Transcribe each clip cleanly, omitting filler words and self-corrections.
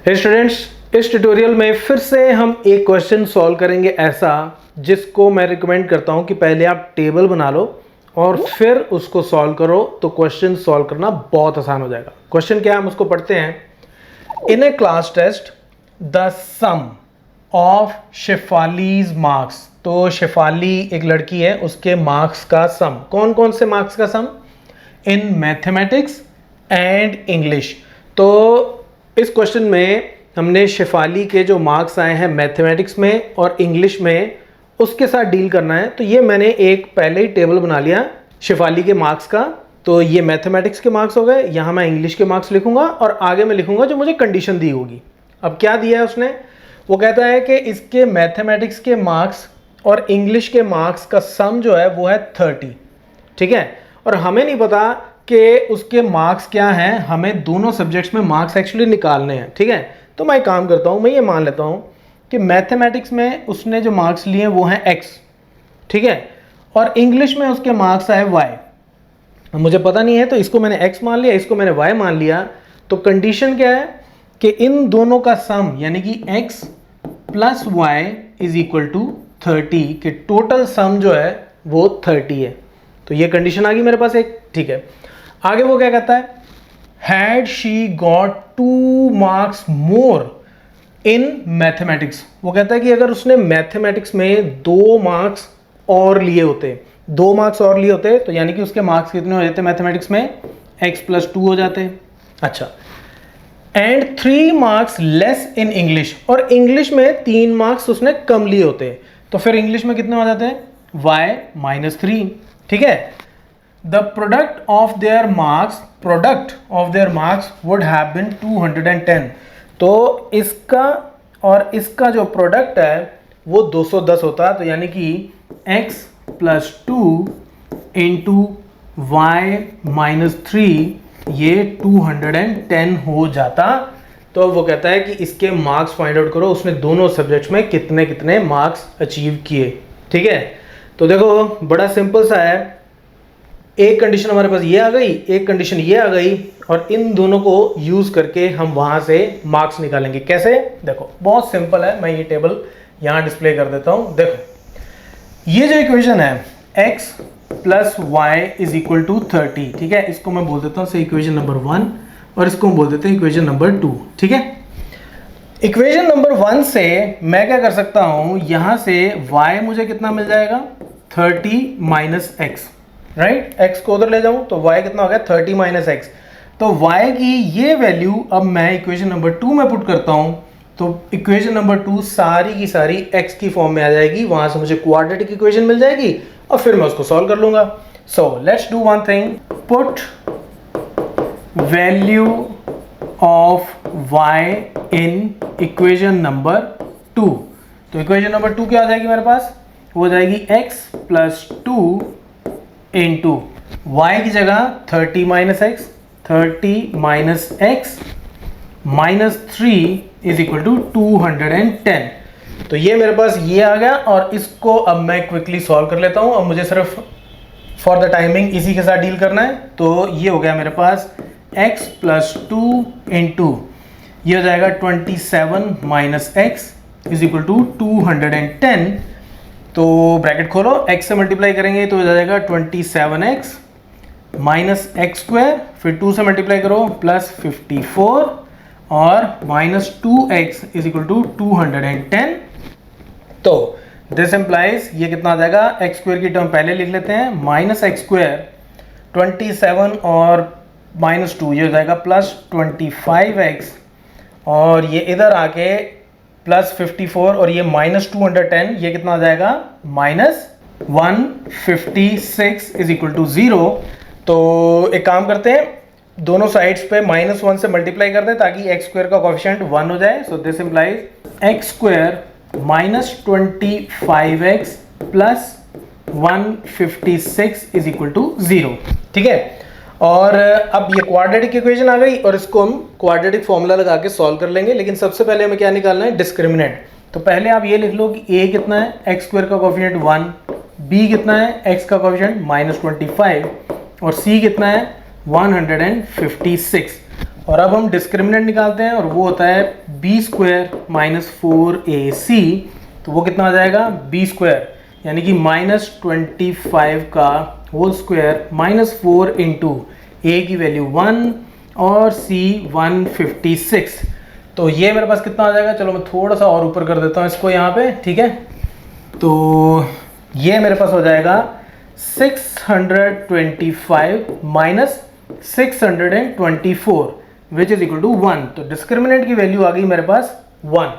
हे students, इस tutorial में फिर से हम एक क्वेश्चन सॉल्व करेंगे ऐसा जिसको मैं रिकमेंड करता हूं कि पहले आप टेबल बना लो और फिर उसको सॉल्व करो, तो क्वेश्चन सॉल्व करना बहुत आसान हो जाएगा। क्वेश्चन क्या है हम उसको पढ़ते हैं। In a class test the sum of Shefali's marks, तो शेफाली एक लड़की है, उसके मार्क्स का सम, कौन कौन से मार्क्स का सम, इन मैथमेटिक्स एंड इंग्लिश। तो इस क्वेश्चन में हमने शेफाली के जो मार्क्स आए हैं मैथमेटिक्स में और इंग्लिश में, उसके साथ डील करना है। तो ये मैंने एक पहले ही टेबल बना लिया शेफाली के मार्क्स का। तो ये मैथमेटिक्स के मार्क्स हो गए, यहाँ मैं इंग्लिश के मार्क्स लिखूंगा और आगे मैं लिखूंगा जो मुझे कंडीशन दी होगी। अब क्या दिया है उसने, वो कहता है कि इसके मैथमेटिक्स के मार्क्स और इंग्लिश के मार्क्स का सम जो है वो है 30, ठीक है। और हमें नहीं पता कि उसके मार्क्स क्या हैं, हमें दोनों सब्जेक्ट्स में मार्क्स एक्चुअली निकालने हैं, ठीक है। तो मैं काम करता हूँ, मैं ये मान लेता हूँ कि मैथमेटिक्स में उसने जो मार्क्स लिए वो हैं x, ठीक है, और इंग्लिश में उसके मार्क्स आए y। मुझे पता नहीं है तो इसको मैंने x मान लिया, इसको मैंने y मान लिया। तो कंडीशन क्या है कि इन दोनों का सम यानी कि x plus y is equal to 30, कि टोटल सम जो है वो 30 है। तो ये कंडीशन आ गई मेरे पास एक, ठीक है। आगे वो क्या कहता है, had she got 2 marks more in mathematics. वो कहता है कि अगर उसने मैथमेटिक्स में 2 मार्क्स और लिए होते, 2 मार्क्स और लिए होते, तो यानी कि उसके मार्क्स कितने हो जाते मैथमेटिक्स में, x प्लस 2 हो जाते। अच्छा, and 3 marks less in English, और इंग्लिश में 3 मार्क्स उसने कम लिए होते, तो फिर इंग्लिश में कितने हो जाते हैं, y माइनस 3, ठीक है। The product of their marks would have been 210। तो इसका और इसका जो प्रोडक्ट है वो 210 होता, तो यानी कि x plus 2 into Y minus 3 ये 210 हो जाता। तो वो कहता है कि इसके मार्क्स फाइंड आउट करो, उसने दोनों सब्जेक्ट्स में कितने कितने मार्क्स अचीव किए, ठीक है। तो देखो बड़ा सिंपल सा है, एक कंडीशन हमारे पास ये आ गई, एक कंडीशन ये आ गई, और इन दोनों को यूज करके हम वहां से मार्क्स निकालेंगे। कैसे, देखो बहुत सिंपल है, मैं ये टेबल यहां डिस्प्ले कर देता हूं। देखो ये जो इक्वेशन है x plus Y is equal to 30, ठीक है, इसको मैं बोल देता हूं से इक्वेशन नंबर 1 और इसको हम बोल देते हैं इक्वेशन नंबर 2, ठीक है। इक्वेशन नंबर 1 से मैं क्या कर सकता हूं, यहां से y मुझे कितना मिल जाएगा, 30 माइनस एक्स, राइट। x को उधर ले जाऊं तो y कितना हो गया, 30 माइनस एक्स। तो y की ये वैल्यू अब मैं इक्वेशन नंबर 2 में पुट करता हूं, तो इक्वेशन नंबर 2 सारी की सारी x की फॉर्म में आ जाएगी, वहां से मुझे क्वाड्रेटिक इक्वेशन मिल जाएगी और फिर मैं उसको सॉल्व कर लूंगा। So let's do one thing, put value of y in equation number 2। तो इक्वेशन नंबर 2 क्या आ जाएगी मेरे पास, वो हो जाएगी x प्लस 2 इंटू वाई की जगह 30 minus X, 30 minus X minus 3 is equal to 210। तो ये मेरे पास ये आ गया, और इसको अब मैं क्विकली सॉल्व कर लेता हूं। अब मुझे सिर्फ फॉर द टाइमिंग इसी के साथ डील करना है। तो ये हो गया मेरे पास x प्लस 2 इंटू ये हो जाएगा 27 minus X is equal to 210। तो ब्रैकेट खोलो, x से मल्टीप्लाई करेंगे तो हो जाएगा 27x माइनस एक्स स्क्वायर, फिर 2 से मल्टीप्लाई करो प्लस 54 और minus 2x is equal to 210। तो दिस एम्प्लाइज ये कितना आ जाएगा, एक्स स्क्वायर की टर्म पहले लिख लेते हैं, माइनस एक्स स्क्वायर 27 और माइनस 2 ये हो जाएगा प्लस 25x, और ये इधर आके प्लस 54 और ये माइनस 210, ये कितना आ जाएगा, माइनस 156 इज इक्वल टू 0। तो एक काम करते हैं, दोनों साइड्स पे माइनस 1 से मल्टीप्लाई कर दें ताकि एक्स स्क्वायर का कोएफिशिएंट 1 हो जाए। So this implies X square minus 25x plus 156 is equal to 0, ठीक है। और अब ये क्वाड्रेटिक इक्वेशन आ गई और इसको हम क्वाड्रेटिक फॉर्मूला लगा के सॉल्व कर लेंगे, लेकिन सबसे पहले हमें क्या निकालना है, डिस्क्रिमिनेंट। तो पहले आप ये लिख लो कि a कितना है, एक्स स्क्वायर का कोएफिशिएंट 1, b कितना है, x का कोएफिशिएंट माइनस 25, और c कितना है 156। और अब हम डिस्क्रिमिनेंट निकालते हैं और वो होता है बी स्क्वायर माइनस 4ac। तो वो कितना आ जाएगा बी स्क्वायर यानी कि -25 का होल स्क्वायर -4 इंटू ए की वैल्यू 1 और सी 156। तो ये मेरे पास कितना आ जाएगा, चलो मैं थोड़ा सा और ऊपर कर देता हूँ इसको यहाँ पे, ठीक है। तो ये मेरे पास हो जाएगा 625 minus 624 which is equal to 1। तो डिस्क्रिमिनेंट की वैल्यू आ गई मेरे पास 1,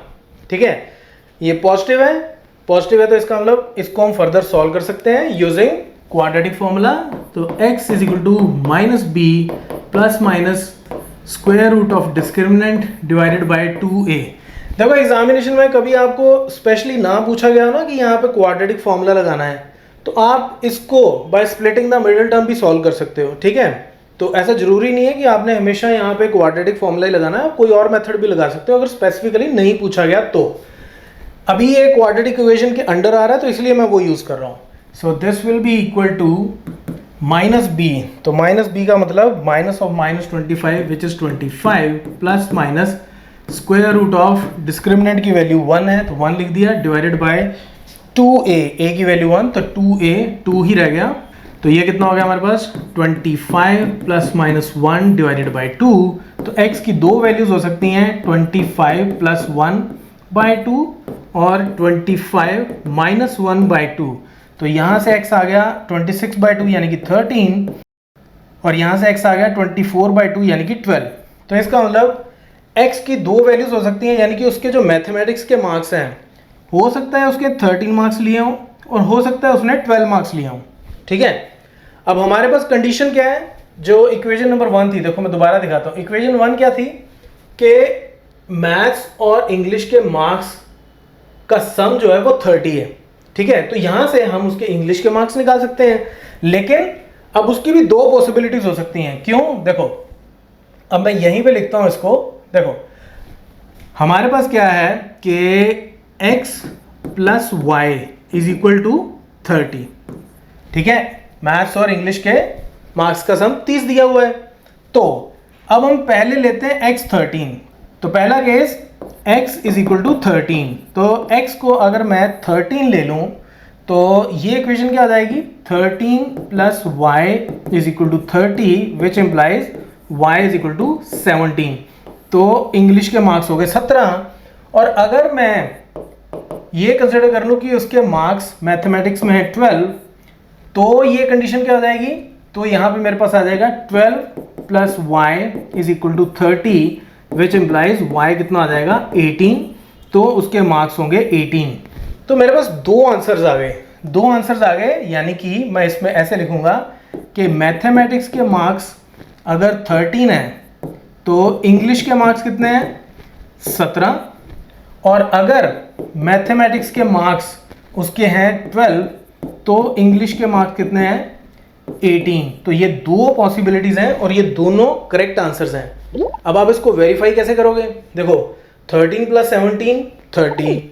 ठीक है। ये पॉजिटिव है, पॉजिटिव है तो इसका मतलब इसको हम फर्दर सॉल्व कर सकते हैं यूजिंग क्वाड्रेटिक फॉर्मूला। तो x is equal to minus B plus minus square root of discriminant divided by 2a। देखो एग्जामिनेशन में कभी आपको स्पेशली ना पूछा गया ना कि यहाँ पे क्वाड्रेटिक फॉर्मूला लगाना है, तो आप इसको by splitting the middle term भी सॉल्व कर सकते हो, ठीक है। तो ऐसा जरूरी नहीं है कि आपने हमेशा यहाँ पे क्वाड्रेटिक फॉर्मूला ही लगाना है, आप कोई और मेथड भी लगा सकते हो अगर स्पेसिफिकली नहीं पूछा गया तो। अभी ये क्वाड्रेटिक इक्वेशन के अंडर आ रहा है तो इसलिए मैं वो यूज कर रहा हूँ। So this will be equal to minus B, तो माइनस बी का मतलब minus of -25 which is 25 plus minus square root of discriminant की वैल्यू 1 है तो 1 लिख दिया डिवाइडेड बाय 2a, a की वैल्यू 1 तो 2a 2 ही रह गया। तो ये कितना हो गया हमारे पास 25 प्लस माइनस 1 डिवाइडेड बाय 2। तो x की दो वैल्यूज हो सकती हैं 25 प्लस 1 बाय 2 और 25 माइनस 1 बाय 2। तो यहाँ से x आ गया 26 बाय 2 यानी कि 13 और यहाँ से x आ गया 24 बाय 2 यानी कि 12। तो इसका मतलब x की दो वैल्यूज हो सकती हैं यानी कि उसके जो मैथमेटिक्स के मार्क्स हैं हो सकता है उसके 13 मार्क्स लिए हों और हो सकता है उसने 12 मार्क्स लिए हों, ठीक है। अब हमारे पास कंडीशन क्या है, जो इक्वेशन नंबर 1 थी, देखो मैं दोबारा दिखाता हूँ। इक्वेशन 1 क्या थी कि मैथ्स और इंग्लिश के मार्क्स का सम जो है वो 30 है, ठीक है। तो यहां से हम उसके इंग्लिश के मार्क्स निकाल सकते हैं, लेकिन अब उसकी भी दो पॉसिबिलिटीज हो सकती हैं। क्यों, देखो अब मैं यहीं पे लिखता हूं इसको। देखो हमारे पास क्या है कि x plus Y is equal to 30, ठीक है। मैथ्स और इंग्लिश के मार्क्स का सम 30 दिया हुआ है। तो अब हम पहले लेते हैं x 13। तो पहला case x is equal to 13। तो x को अगर मैं 13 ले लूं तो ये इक्वेशन क्या आ जाएगी 13 plus Y is equal to 30 which implies y is equal to 17। तो इंग्लिश के मार्क्स हो गए 17। और अगर मैं ये कंसिडर कर लूं कि उसके मार्क्स मैथमेटिक्स में है 12, तो ये कंडीशन क्या हो जाएगी, तो यहां पे मेरे पास आ जाएगा 12 plus Y is equal to 30 which implies y कितना आ जाएगा 18। तो उसके मार्क्स होंगे 18। तो मेरे पास दो आंसर्स आ गए, यानी कि मैं इसमें ऐसे लिखूंगा कि मैथमेटिक्स के मार्क्स अगर 13 है तो इंग्लिश के मार्क्स कितने हैं 17, और अगर मैथमेटिक्स के मार्क्स उसके हैं 12 तो इंग्लिश के मार्क्स कितने हैं 18। तो ये दो पॉसिबिलिटीज हैं और ये दोनों करेक्ट आंसर्स हैं। अब आप इसको वेरीफाई कैसे करोगे, देखो 13 प्लस 17 30,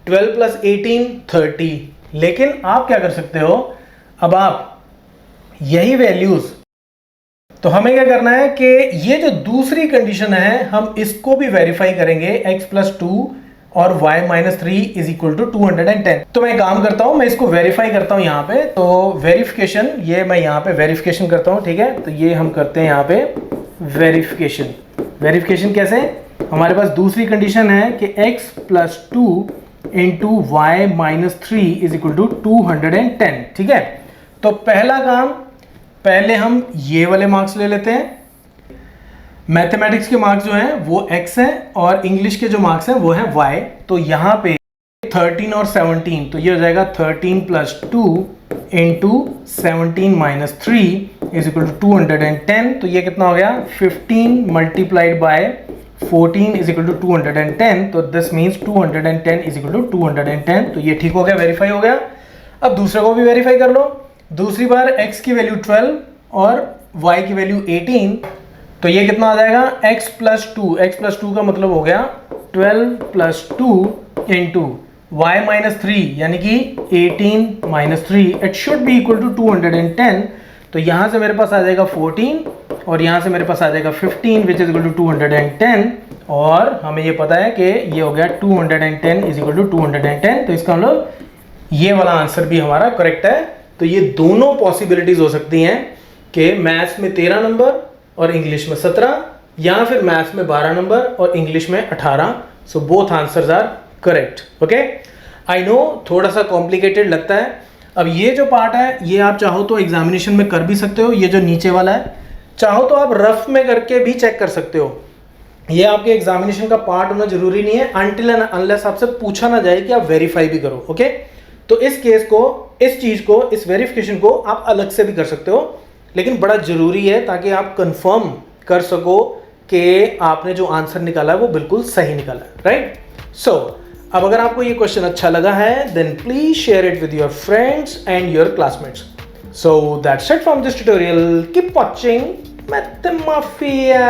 12 प्लस 18 30। लेकिन आप क्या कर सकते हो, अब आप यही वैल्यूज, तो हमें क्या करना है कि ये जो दूसरी कंडीशन है हम इसको भी वेरीफाई करेंगे x प्लस 2 और y minus 3 is equal to 210। तो मैं काम करता हूं, मैं इसको वेरीफाई करता हूं यहाँ पे। तो वेरिफिकेशन, ये मैं यहाँ पे वेरिफिकेशन करता हूं, ठीक है। तो ये हम करते हैं यहाँ पे वेरिफिकेशन कैसे, हमारे पास दूसरी कंडीशन है कि x plus 2 into Y minus 3 is equal to 210, ठीक है। तो पहला काम, पहले हम ये वाले मार्क्स ले लेते हैं। मैथमेटिक्स के मार्क्स जो हैं वो x हैं और इंग्लिश के जो मार्क्स हैं वो हैं y। तो यहाँ पे 13 और 17, तो ये हो जाएगा 13 plus 2 into 17 minus 3 is equal to 210। तो ये कितना हो गया 15 multiplied by 14 is equal to 210। तो this means 210 is equal to 210। तो ये ठीक हो गया, वेरीफाई हो गया। अब दूसरे को भी वेरीफाई कर लो। दूसरी बार x की वैल्यू 12 और y की वैल्यू 18, तो ये कितना आ जाएगा x प्लस 2 का मतलब हो गया 12 प्लस 2 इंटू y माइनस 3 यानी कि 18 minus 3, it should be equal to 210। तो यहां से मेरे पास आ जाएगा 14 और यहाँ से मेरे पास आ जाएगा 15 विच इज इक्वल टू 210 और हमें ये पता है कि ये हो गया 210 इज इक्वल टू 210, तो इसका मतलब ये वाला आंसर भी हमारा करेक्ट है। तो ये दोनों पॉसिबिलिटीज हो सकती हैं कि मैथ्स में 13 नंबर और इंग्लिश में 17, या फिर मैथ्स में 12 नंबर और इंग्लिश में 18। So both answers are correct. Okay, I know थोड़ा सा कॉम्प्लिकेटेड लगता है। अब ये जो पार्ट है ये आप चाहो तो एग्जामिनेशन में कर भी सकते हो, ये जो नीचे वाला है चाहो तो आप रफ में करके भी चेक कर सकते हो। ये आपके एग्जामिनेशन का पार्ट होना जरूरी नहीं है अनटिल एंड अनलेस आपसे पूछा ना जाए कि आप वेरीफाई भी करो। ओके, तो इस केस को, इस चीज को, इस वेरिफिकेशन को आप अलग से भी कर सकते हो, लेकिन बड़ा जरूरी है ताकि आप कंफर्म कर सको कि आपने जो आंसर निकाला है वो बिल्कुल सही निकाला है, राइट। सो अब अगर आपको ये क्वेश्चन अच्छा लगा है then please share it with your friends and your classmates. So that's it from this tutorial, keep watching Math mafia.